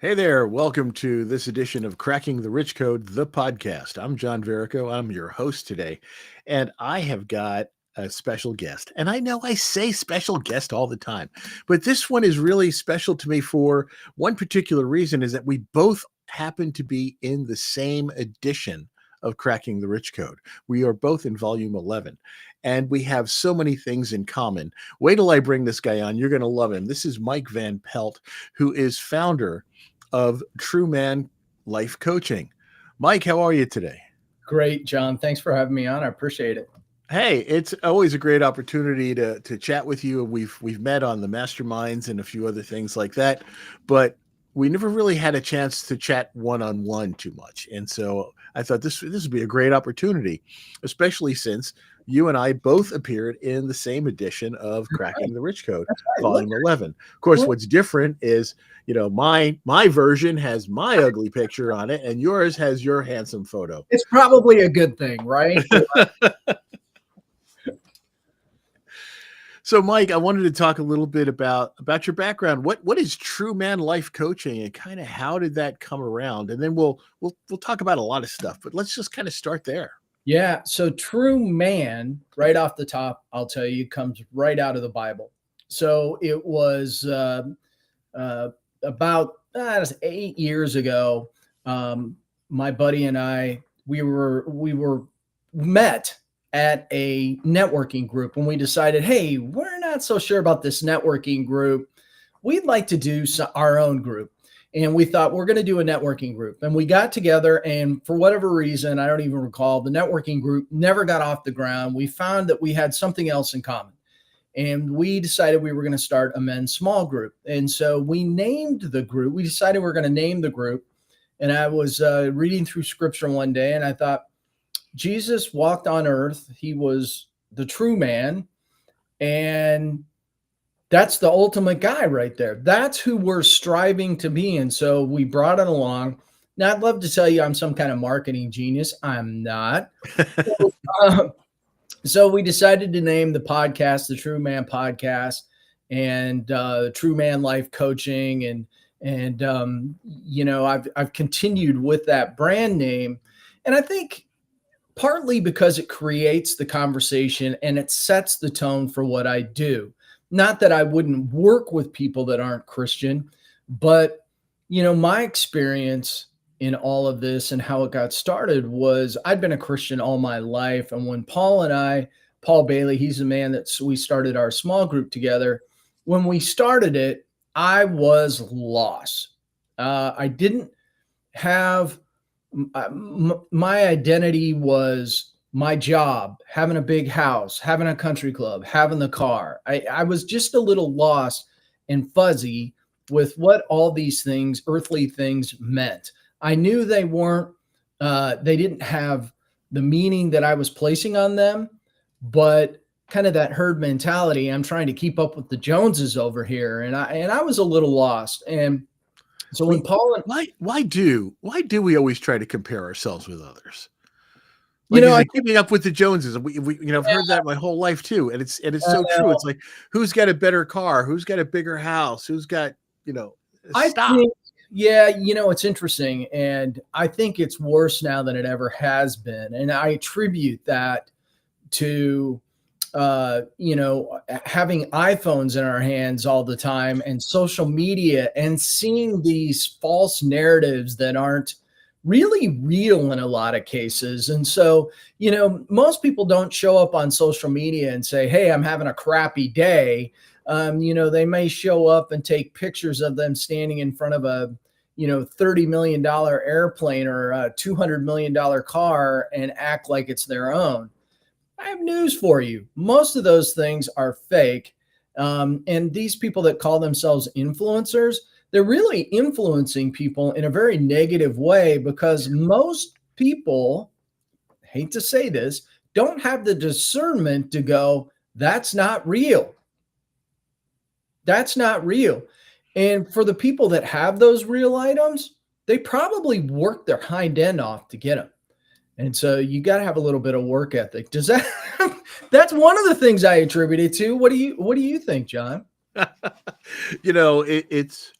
Hey there, welcome to this edition of Cracking the Rich Code, the podcast. I'm John Verico. I'm your host today, and I have got a special guest. And I know I say special guest all the time, but this one is really special to me for one particular reason is that we both happen to be in the same edition of Cracking the Rich Code. We are both in volume 11, and we have so many things in common. Wait till I bring this guy on. You're going to love him. This is Mike Van Pelt, who is founder of True Man Life Coaching. Mike, how are you today? Great, John. Thanks for having me on. I appreciate it. Hey, it's always a great opportunity to chat with you. We've met on the masterminds and a few other things like that, but we never really had a chance to chat one-on-one too much. And so I thought this would be a great opportunity, especially since you and I both appeared in the same edition of Cracking the Rich Code, volume 11. Of course, what's different is, my version has my ugly picture on it and yours has your handsome photo. It's probably a good thing, right? So, Mike, I wanted to talk a little bit about your background. What is True Man Life Coaching, and kind of how did that come around? And then we'll talk about a lot of stuff, but let's just kind of start there. Yeah. So True Man, right off the top, I'll tell you, comes right out of the Bible. So it was about 8 years ago. My buddy and I, we were met at a networking group when we decided, hey, we're not so sure about this networking group. We'd like to do our own group. And we thought we're going to do a networking group. And we got together, and for whatever reason, I don't even recall, the networking group never got off the ground. We found that we had something else in common. And we decided we were going to start a men's small group. And so we named the group. We decided we were going to name the group. And I was reading through scripture one day, and I thought, Jesus walked on earth. He was the true man. And that's the ultimate guy right there. That's who we're striving to be. And so we brought it along. Now, I'd love to tell you I'm some kind of marketing genius. I'm not. So we decided to name the podcast the True Man Podcast, and True Man Life Coaching. And I've continued with that brand name. And I think partly because it creates the conversation and it sets the tone for what I do. Not that I wouldn't work with people that aren't Christian, but, my experience in all of this and how it got started was I'd been a Christian all my life. And when Paul Bailey, he's the man that we started our small group together. When we started it, I was lost. I didn't have my identity was my job, having a big house, having a country club, having the car. I was just a little lost and fuzzy with what all these things, earthly things, meant. I knew they didn't have the meaning that I was placing on them, but kind of that herd mentality. I'm trying to keep up with the Joneses over here. And I was a little lost. And so when Paul and why do we always try to compare ourselves with others? Keeping up with the Joneses. We I've heard that my whole life too, and it's so true. It's like, who's got a better car? Who's got a bigger house? Who's got stop? It's interesting, and I think it's worse now than it ever has been, and I attribute that to having iPhones in our hands all the time and social media and seeing these false narratives that aren't really real in a lot of cases. And so, most people don't show up on social media and say, hey, I'm having a crappy day. They may show up and take pictures of them standing in front of a, $30 million airplane or a $200 million car and act like it's their own. I have news for you. Most of those things are fake. And these people that call themselves influencers, they're really influencing people in a very negative way, because most people, I hate to say this, don't have the discernment to go, that's not real. That's not real. And for the people that have those real items, they probably work their hind end off to get them. And so you got to have a little bit of work ethic. That's one of the things I attribute it to. What do you think, John? It's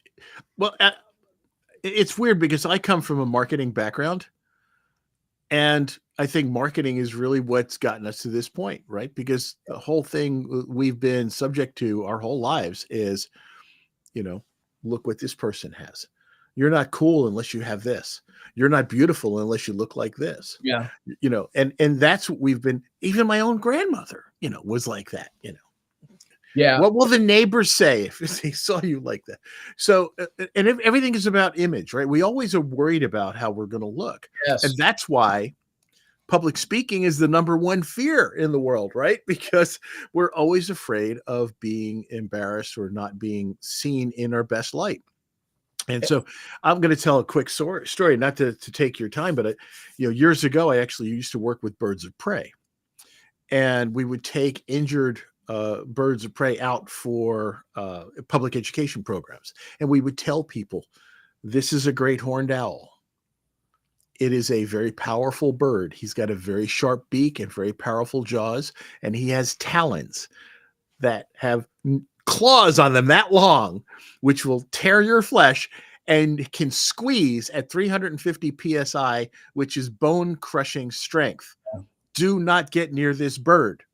it's weird because I come from a marketing background, and I think marketing is really what's gotten us to this point, right? Because the whole thing we've been subject to our whole lives is, you know, look what this person has. You're not cool unless you have this. You're not beautiful unless you look like this. Yeah. And that's what we've been. Even my own grandmother, was like that. Yeah. What will the neighbors say if they saw you like that? So, and everything is about image, right? We always are worried about how we're going to look, and Yes. that's why public speaking is the number one fear in the world, right? Because we're always afraid of being embarrassed or not being seen in our best light. And so I'm going to tell a quick story, not to take your time, but years ago, I actually used to work with birds of prey, and we would take injured birds of prey out for public education programs. And we would tell people, this is a great horned owl. It is a very powerful bird. He's got a very sharp beak and very powerful jaws, and he has talons that have claws on them that long, which will tear your flesh and can squeeze at 350 psi, which is bone crushing strength. Do not get near this bird.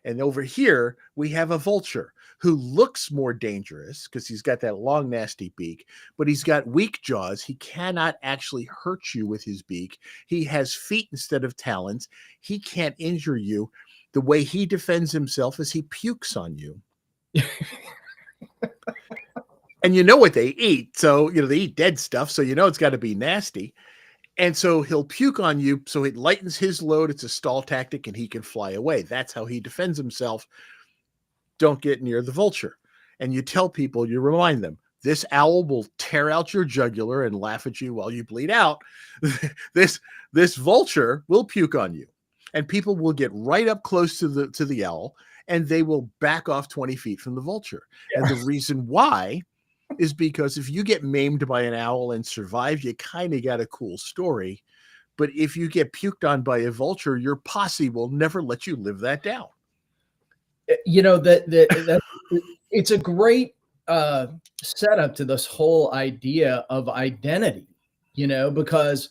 And over here, we have a vulture who looks more dangerous because he's got that long, nasty beak, but he's got weak jaws. He cannot actually hurt you with his beak. He has feet instead of talons. He can't injure you. The way he defends himself is he pukes on you. And you know what they eat. So, they eat dead stuff. So, it's got to be nasty. And so he'll puke on you. So it lightens his load. It's a stall tactic and he can fly away. That's how he defends himself. Don't get near the vulture. And you tell people, you remind them, this owl will tear out your jugular and laugh at you while you bleed out. This vulture will puke on you. And people will get right up close to the owl, and they will back off 20 feet from the vulture. Yeah. And the reason why is because if you get maimed by an owl and survive, you kind of got a cool story. But if you get puked on by a vulture, your posse will never let you live that down. That it's a great setup to this whole idea of identity, because,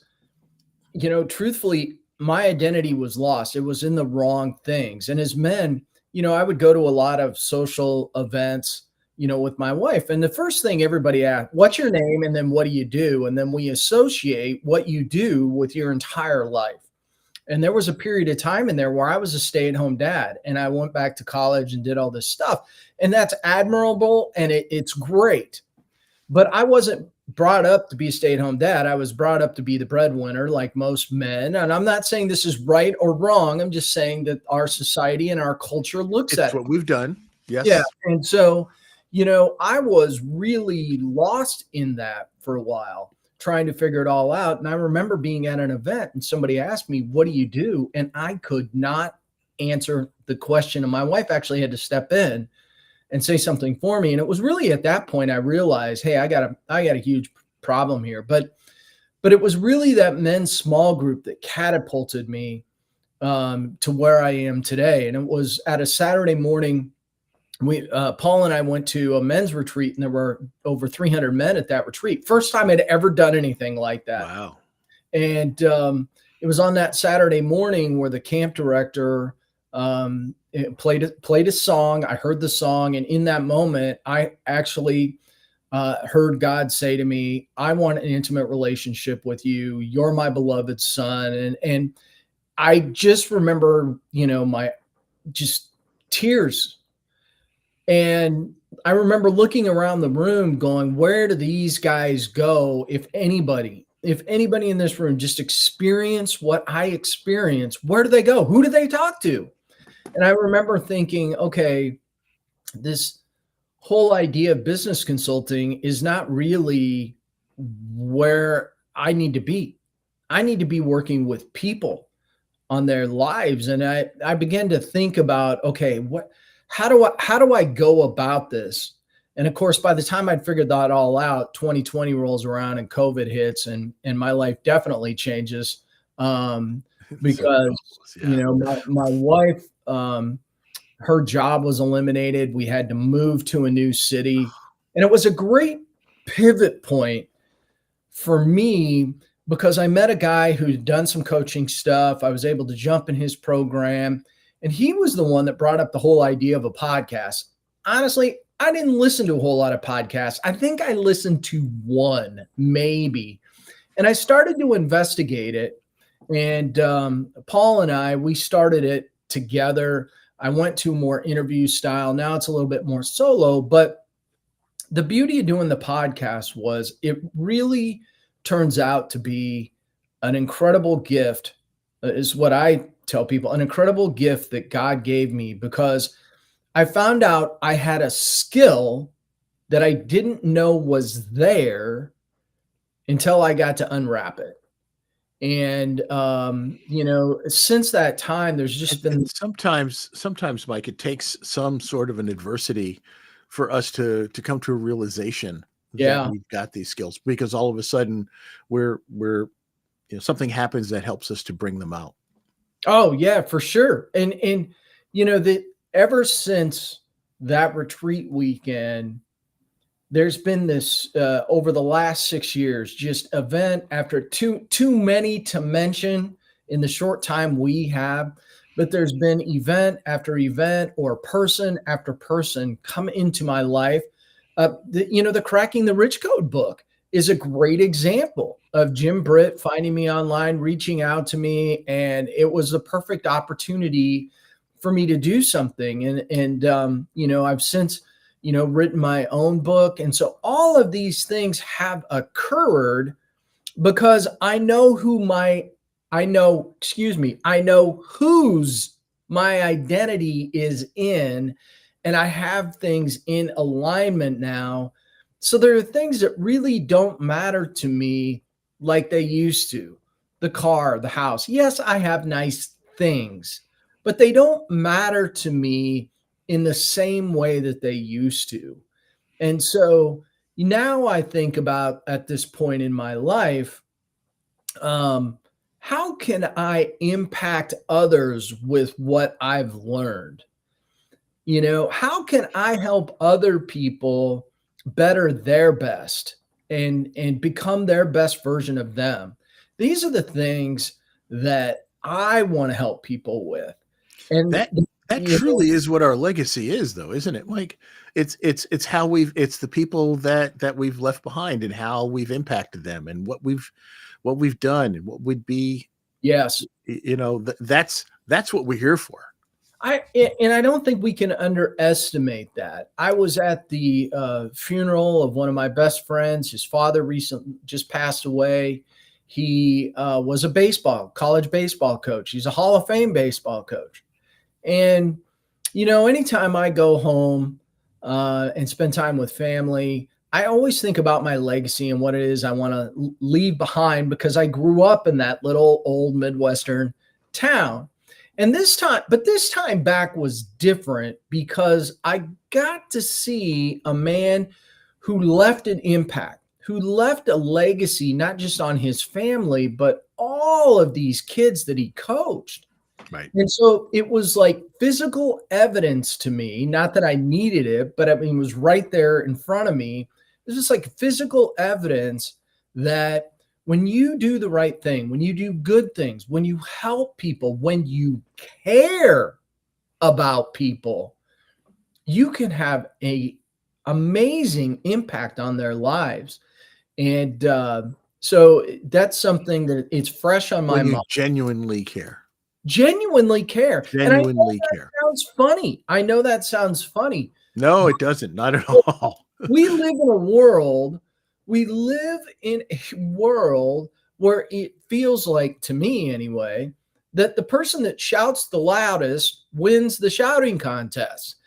truthfully, my identity was lost. It was in the wrong things. And as men, I would go to a lot of social events, with my wife. And the first thing everybody asks, what's your name? And then what do you do? And then we associate what you do with your entire life. And there was a period of time in there where I was a stay-at-home dad, and I went back to college and did all this stuff. And that's admirable, and it's great. But I wasn't brought up to be a stay-at-home dad. I was brought up to be the breadwinner, like most men. And I'm not saying this is right or wrong. I'm just saying that our society and our culture looks at it. It's what we've done. Yes. Yeah. And so, I was really lost in that for a while, trying to figure it all out. And I remember being at an event and somebody asked me, what do you do? And I could not answer the question. And my wife actually had to step in and say something for me. And it was really at that point I realized, hey, I got a huge problem here. But it was really that men's small group that catapulted me to where I am today. And it was at a Saturday morning. Paul and I went to a men's retreat, and there were over 300 men at that retreat. First time I'd ever done anything like that. Wow. And it was on that Saturday morning where the camp director played a song. I heard the song. And in that moment, I actually heard God say to me, I want an intimate relationship with you. You're my beloved son. And I just remember, my just tears. And I remember looking around the room going, where do these guys go? If anybody in this room just experience what I experienced, where do they go? Who do they talk to? And I remember thinking, okay, this whole idea of business consulting is not really where I need to be. I need to be working with people on their lives. And I began to think about, okay, how do I go about this? And of course, by the time I'd figured that all out, 2020 rolls around and COVID hits, and my life definitely changes because my wife, her job was eliminated. We had to move to a new city, and it was a great pivot point for me, because I met a guy who'd done some coaching stuff. I was able to jump in his program, and he was the one that brought up the whole idea of a podcast. Honestly, I didn't listen to a whole lot of podcasts. I think I listened to one, maybe. And I started to investigate it. And Paul and we started it together. I went to more interview style. Now it's a little bit more solo. But the beauty of doing the podcast was it really turns out to be an incredible gift, is what I tell people, an incredible gift that God gave me, because I found out I had a skill that I didn't know was there until I got to unwrap it. And since that time, there's just been And sometimes, Mike, it takes some sort of an adversity for us to come to a realization that yeah. we've got these skills, because all of a sudden we're something happens that helps us to bring them out. Oh yeah, for sure. And that ever since that retreat weekend, there's been this over the last 6 years, just event after too many to mention in the short time we have. But there's been event after event or person after person come into my life. The Cracking the Rich Code book is a great example of Jim Britt finding me online, reaching out to me, and it was the perfect opportunity for me to do something. And I've since written my own book, and so all of these things have occurred because I know whose my identity is in, and I have things in alignment now. So there are things that really don't matter to me like they used to. The car, the house. Yes, I have nice things, but they don't matter to me in the same way that they used to. And so now I think about, at this point in my life, how can I impact others with what I've learned? How can I help other people better their best and become their best version of them? These are the things that I want to help people with. And That truly is what our legacy is, though, isn't it, Mike? It's how it's the people that we've left behind and how we've impacted them and what we've done and what would be. yes, That's what we're here for. I don't think we can underestimate that. I was at the funeral of one of my best friends. His father recently just passed away. He was a college baseball coach. He's a Hall of Fame baseball coach. And, anytime I go home and spend time with family, I always think about my legacy and what it is I want to leave behind, because I grew up in that little old Midwestern town. And this time back was different, because I got to see a man who left an impact, who left a legacy, not just on his family, but all of these kids that he coached. Right. And so it was like physical evidence to me, not that I needed it, but I mean, it was right there in front of me. It was just like physical evidence that when you do the right thing, when you do good things, when you help people, when you care about people, you can have a amazing impact on their lives. And so that's something that it's fresh on my When you mind. genuinely care. Genuinely care. And I know Genuinely that care. sounds funny. I know that sounds funny. No, it doesn't. Not at all. We live in a world where it feels like, to me anyway, that the person that shouts the loudest wins the shouting contest.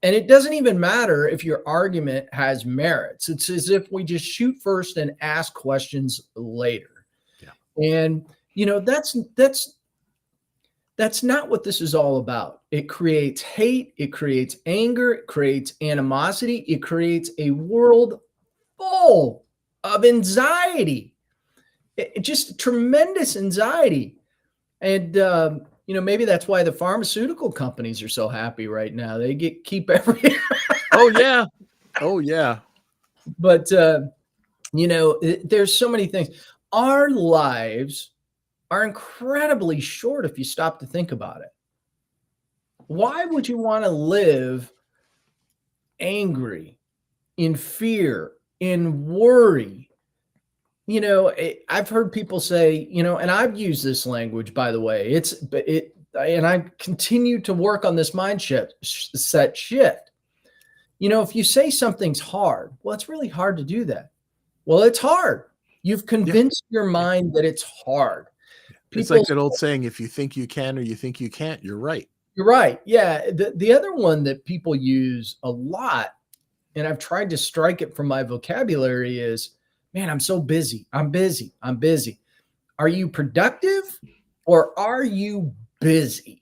And it doesn't even matter if your argument has merits. It's as if we just shoot first and ask questions later. Yeah. And that's not what this is all about. It creates hate, it creates anger, it creates animosity, it creates a world full of anxiety. It just tremendous anxiety. And maybe that's why the pharmaceutical companies are so happy right now. They keep every Oh yeah. Oh yeah. but There's so many things. Our lives are incredibly short if you stop to think about it. Why would you want to live angry, in fear, in worry? I've heard people say, and I've used this language, by the way. And I continue to work on this set shift. If you say something's hard, well, it's really hard to do that. Well, it's hard. You've Yeah. convinced your Yeah. mind that it's hard. It's People, like that old saying, if you think you can or you think you can't, you're right. you're right. Yeah. The other one that people use a lot, and I've tried to strike it from my vocabulary, is, man, I'm so busy. I'm busy. I'm busy. Are you productive or are you busy?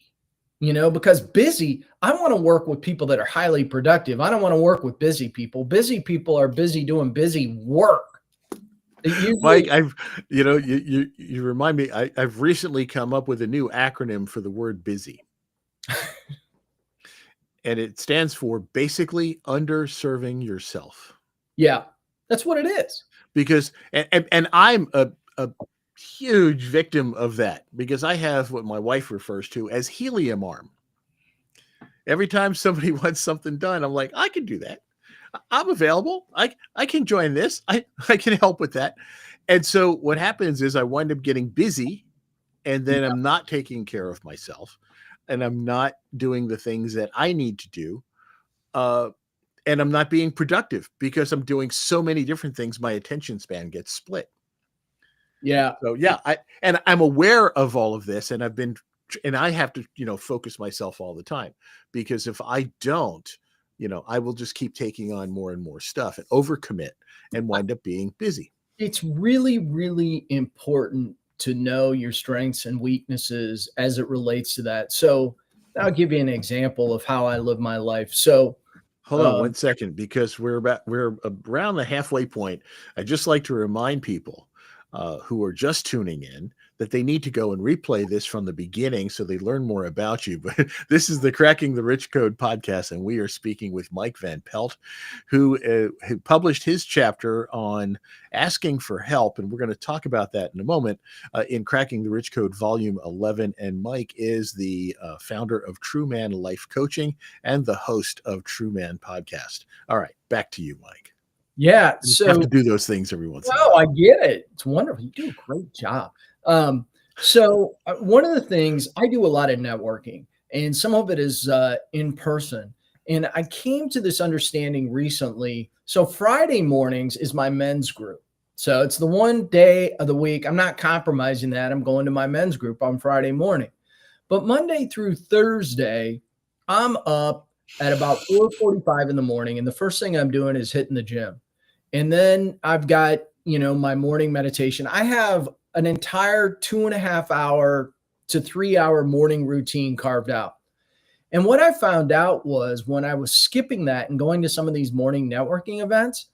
Because busy, I want to work with people that are highly productive. I don't want to work with busy people. Busy people are busy doing busy work. Mike, you remind me, I've recently come up with a new acronym for the word busy. And it stands for basically underserving yourself. Yeah, that's what it is. Because and I'm a huge victim of that, because I have what my wife refers to as helium arm. Every time somebody wants something done, I'm like, I can do that. I'm available. I can join this. I can help with that. And so what happens is I wind up getting busy, and then Yeah. I'm not taking care of myself, and I'm not doing the things that I need to do. And I'm not being productive because I'm doing so many different things. My attention span gets split. Yeah. So yeah, I'm aware of all of this, and I have to, focus myself all the time, because if I don't, I will just keep taking on more and more stuff and overcommit and wind up being busy. It's really, really important to know your strengths and weaknesses as it relates to that. So I'll give you an example of how I live my life. So, Hold on um, 1 second, because we're around the halfway point. I'd just like to remind people who are just tuning in that they need to go and replay this from the beginning so they learn more about you. But this is the Cracking the Rich Code podcast, and we are speaking with Mike Van Pelt, who published his chapter on asking for help, and we're going to talk about that in a moment, in Cracking the Rich Code Volume 11. And Mike is the founder of True Man Life Coaching and the host of True Man Podcast. All right, back to you, Mike. yeah. You have So, to do those things every once in a oh, while. I get it. It's wonderful. You do a great job. One of the things, I do a lot of networking, and some of it is in person. And I came to this understanding recently. So Friday mornings is my men's group. So it's the one day of the week. I'm not compromising that. I'm going to my men's group on Friday morning. But Monday through Thursday, I'm up at about 4:45 in the morning, and the first thing I'm doing is hitting the gym. And then I've got, my morning meditation. I have an entire 2.5 hour to 3 hour morning routine carved out. And what I found out was, when I was skipping that and going to some of these morning networking events,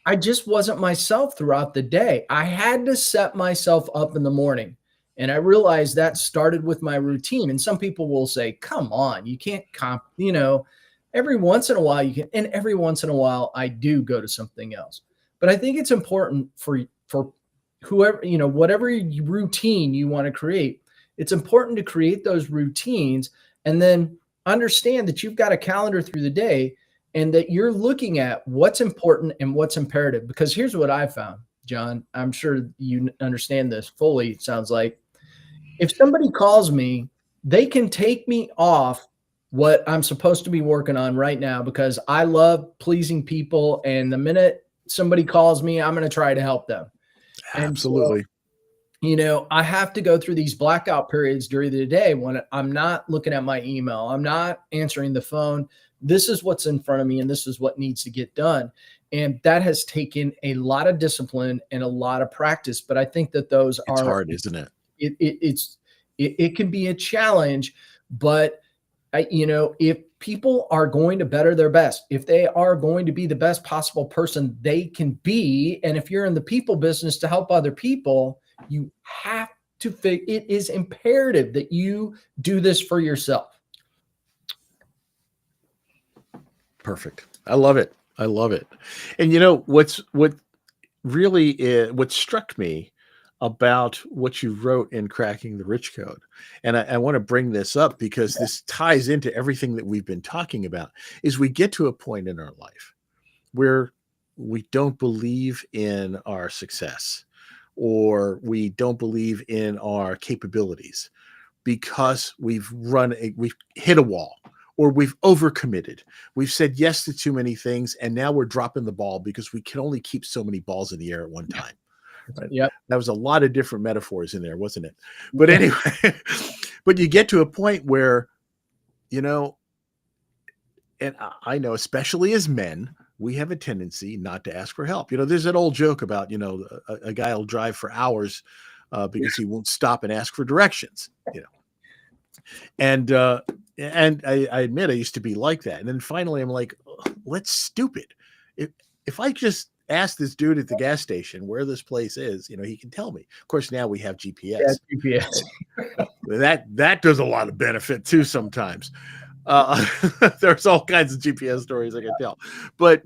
I just wasn't myself throughout the day. I had to set myself up in the morning. And I realized that started with my routine. And some people will say, come on, you can't every once in a while you can, and every once in a while I do go to something else. But I think it's important for whoever, whatever routine you want to create, it's important to create those routines and then understand that you've got a calendar through the day, and that you're looking at what's important and what's imperative. Because here's what I found, John. I'm sure you understand this fully, it sounds like. If somebody calls me, they can take me off what I'm supposed to be working on right now, because I love pleasing people. And the minute somebody calls me, I'm going to try to help them. And so, Absolutely. I have to go through these blackout periods during the day when I'm not looking at my email, I'm not answering the phone. This is what's in front of me, and this is what needs to get done. And that has taken a lot of discipline and a lot of practice. But I think that those It's are, hard, isn't it? it can be a challenge. But if people are going to better their best, if they are going to be the best possible person they can be, and if you're in the people business to help other people, you have to it is imperative that you do this for yourself. Perfect. I love it. I love it. And what really what struck me about what you wrote in Cracking the Rich Code, and I want to bring this up because this ties into everything that we've been talking about, is we get to a point in our life where we don't believe in our success, or we don't believe in our capabilities because we've hit a wall, or we've overcommitted. We've said yes to too many things, and now we're dropping the ball because we can only keep so many balls in the air at one time. Right? Yep. That was a lot of different metaphors in there, wasn't it? But anyway, but you get to a point where, you know, and I know, especially as men, we have a tendency not to ask for help. There's that old joke about, a guy will drive for hours because he won't stop and ask for directions. And I admit I used to be like that. And then finally I'm like, let's stupid. If I just ask this dude at the gas station where this place is, he can tell me. Of course, now we have GPS. Yeah, GPS. That does a lot of benefit too sometimes. There's all kinds of GPS stories I can tell. But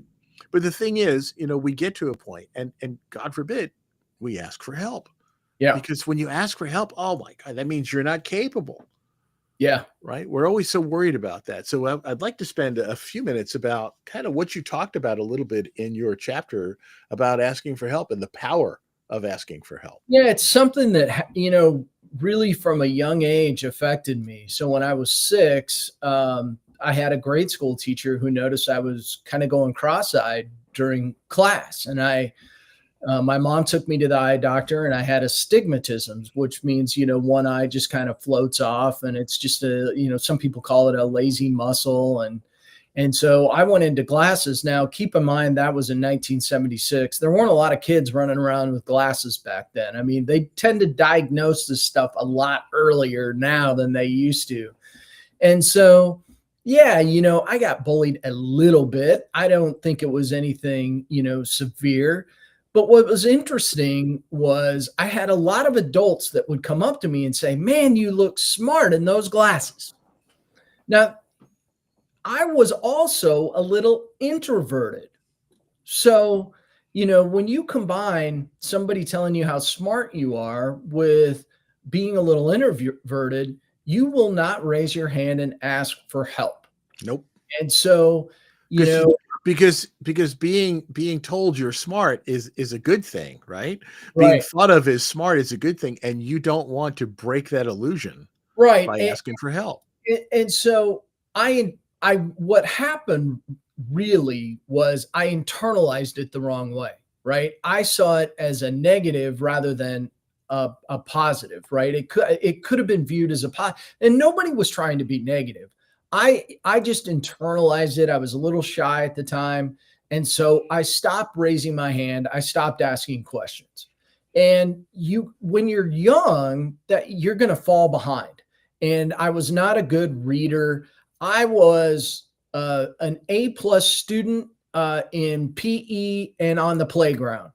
the thing is, we get to a point, and God forbid we ask for help. Yeah. Because when you ask for help, oh my God, that means you're not capable. Yeah. Right. We're always so worried about that. So I'd like to spend a few minutes about kind of what you talked about a little bit in your chapter about asking for help and the power of asking for help. Yeah, it's something that, really from a young age affected me. So when I was 6, I had a grade school teacher who noticed I was kind of going cross-eyed during class. And my mom took me to the eye doctor, and I had astigmatism, which means, one eye just kind of floats off, and it's just some people call it a lazy muscle. And so I went into glasses. Now, keep in mind, that was in 1976. There weren't a lot of kids running around with glasses back then. I mean, they tend to diagnose this stuff a lot earlier now than they used to. And so, yeah, I got bullied a little bit. I don't think it was anything, severe. But what was interesting was I had a lot of adults that would come up to me and say, "Man, you look smart in those glasses." Now, I was also a little introverted. So, when you combine somebody telling you how smart you are with being a little introverted, you will not raise your hand and ask for help. Nope. And so, because being told you're smart is a good thing, right? Being right. thought of as smart is a good thing, and you don't want to break that illusion Right. by asking for help. And so what happened really was I internalized it the wrong way, right? I saw it as a negative rather than a positive, right? It could have been viewed as a positive, and nobody was trying to be negative. I just internalized it. I was a little shy at the time, and so I stopped raising my hand. I stopped asking questions. And when you're young, that you're going to fall behind. And I was not a good reader. I was an A+ student in PE and on the playground.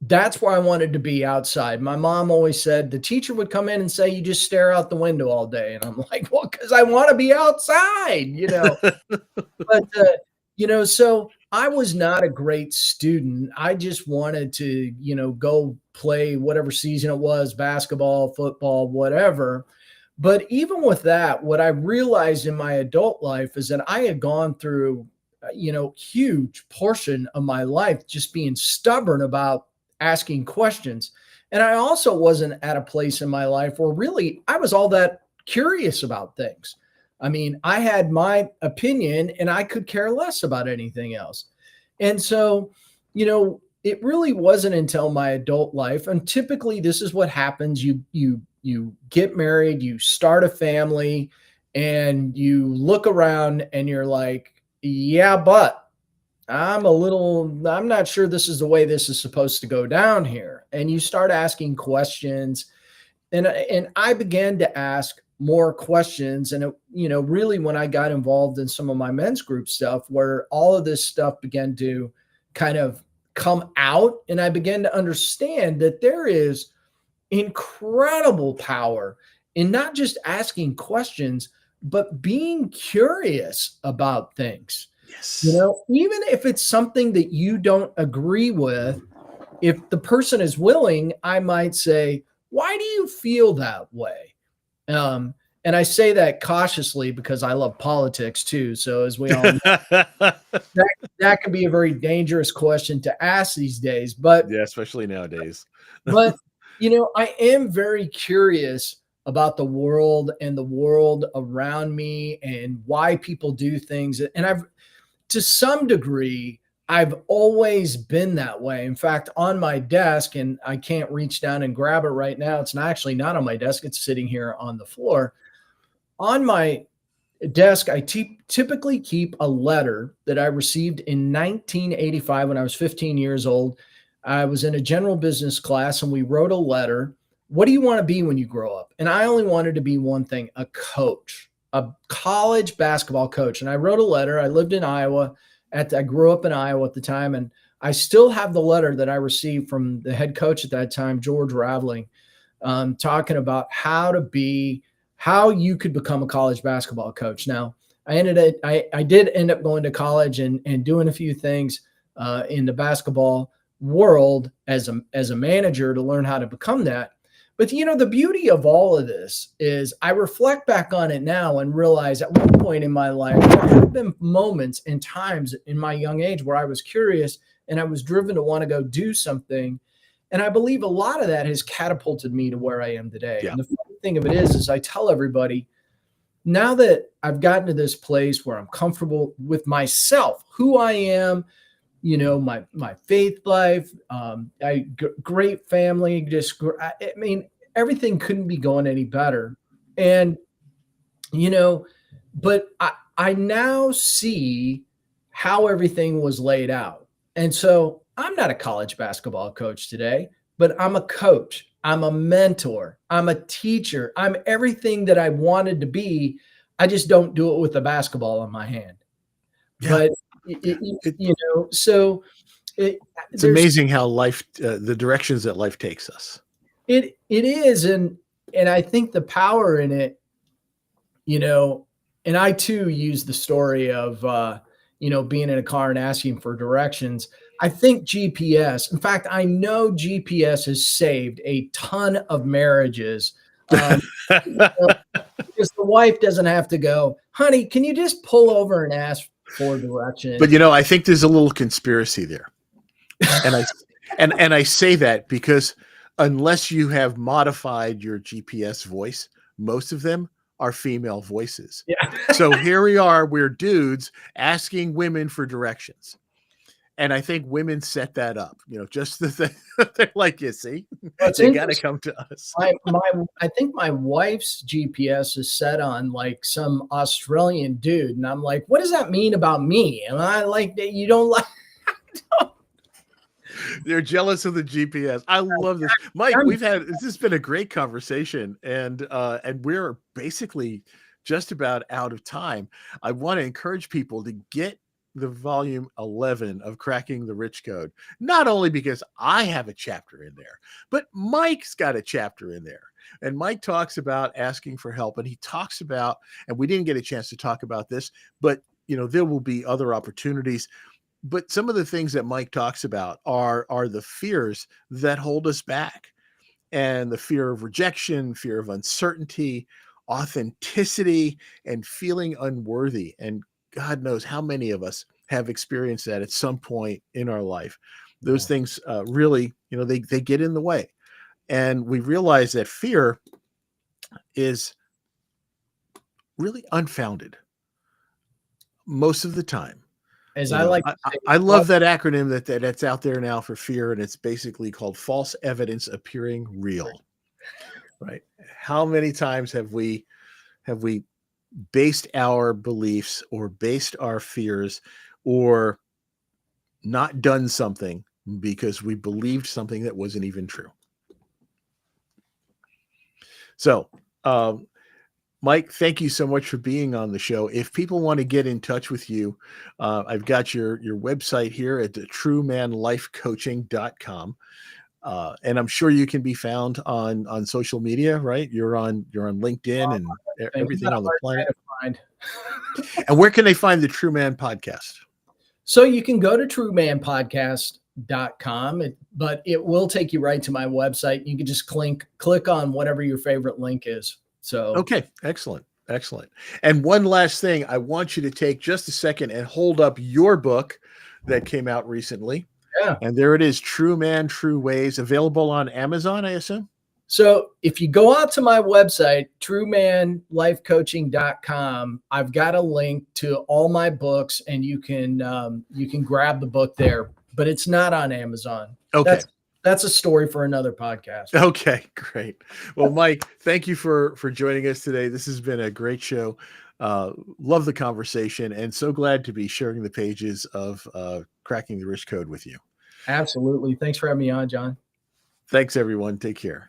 That's where I wanted to be, outside. My mom always said the teacher would come in and say, "You just stare out the window all day." And I'm like, "Well, because I want to be outside, But, so I was not a great student. I just wanted to, go play whatever season it was, basketball, football, whatever. But even with that, what I realized in my adult life is that I had gone through, huge portion of my life just being stubborn about asking questions. And I also wasn't at a place in my life where really I was all that curious about things. I mean, I had my opinion and I could care less about anything else. And so, it really wasn't until my adult life. And typically this is what happens. You get married, you start a family, and you look around and you're like, "Yeah, but I'm not sure this is the way this is supposed to go down here." And you start asking questions. And I began to ask more questions. And, really when I got involved in some of my men's group stuff, where all of this stuff began to kind of come out, and I began to understand that there is incredible power in not just asking questions, but being curious about things. Yes. Even if it's something that you don't agree with, if the person is willing, I might say, why do you feel that way? Um, and I say that cautiously because I love politics too. So as we all know, that that can be a very dangerous question to ask these days. Yeah, especially nowadays. But I am very curious about the world and the world around me and why people do things. And to some degree, I've always been that way. In fact, on my desk, and I can't reach down and grab it right now. It's actually not on my desk. It's sitting here on the floor. On my desk, I typically keep a letter that I received in 1985 when I was 15 years old. I was in a general business class and we wrote a letter. What do you want to be when you grow up? And I only wanted to be one thing, a coach, a college basketball coach. And I wrote a letter. I lived in Iowa. I grew up in Iowa at the time. And I still have the letter that I received from the head coach at that time, George Raveling, talking about how you could become a college basketball coach. Now, I did end up going to college and doing a few things in the basketball world as a manager to learn how to become that. But the beauty of all of this is I reflect back on it now and realize at one point in my life there have been moments and times in my young age where I was curious and I was driven to want to go do something. And I believe a lot of that has catapulted me to where I am today. Yeah. And the funny thing of it is I tell everybody, now that I've gotten to this place where I'm comfortable with myself, who I am, my faith life, great family, everything couldn't be going any better. And, but I now see how everything was laid out. And so I'm not a college basketball coach today, but I'm a coach. I'm a mentor. I'm a teacher. I'm everything that I wanted to be. I just don't do it with a basketball in my hand. Yeah. But, so it's amazing how life, the directions that life takes us. It is. And I think the power in it, and I too use the story of, being in a car and asking for directions. I think GPS, in fact, I know GPS has saved a ton of marriages. Because the wife doesn't have to go, honey, can you just pull over and ask for directions? But I think there's a little conspiracy there. And I say that because unless you have modified your GPS voice, most of them are female voices. Yeah. So here we are, we're dudes asking women for directions. And I think women set that up, just the thing. They're like, you see, they got to come to us. I think my wife's GPS is set on like some Australian dude. And I'm like, what does that mean about me? And I like that you don't like. They're jealous of the GPS. I love this. Mike, this has been a great conversation, and we're basically just about out of time. I want to encourage people to get the volume 11 of Cracking the Rich Code, not only because I have a chapter in there, but Mike's got a chapter in there. And Mike talks about asking for help, and he talks about, and we didn't get a chance to talk about this, but there will be other opportunities. But some of the things that Mike talks about are the fears that hold us back, and the fear of rejection, fear of uncertainty, authenticity, and feeling unworthy. And God knows how many of us have experienced that at some point in our life. Those things really, they get in the way. And we realize that fear is really unfounded most of the time. As I like to say, I love that acronym that's out there now for fear, and it's basically called false evidence appearing real. Right? How many times have we based our beliefs or based our fears or not done something because we believed something that wasn't even true? So, Mike, thank you so much for being on the show. If people want to get in touch with you, I've got your website here at truemanlifecoaching.com. And I'm sure you can be found on social media, right? You're on LinkedIn and everything on the planet. And where can they find the True Man podcast? So you can go to truemanpodcast.com but it will take you right to my website. You can just click on whatever your favorite link is. So, Okay, excellent. Excellent. And one last thing, I want you to take just a second and hold up your book that came out recently. yeah. And there it is, True Man, True Ways, available on Amazon, I assume? So if you go out to my website, truemanlifecoaching.com, I've got a link to all my books, and you can grab the book there, but it's not on Amazon. Okay. That's a story for another podcast. Okay, great. Well, Mike, thank you for joining us today. This has been a great show. Love the conversation, and so glad to be sharing the pages of Cracking the Rich Code with you. Absolutely. Thanks for having me on, John. Thanks, everyone. Take care.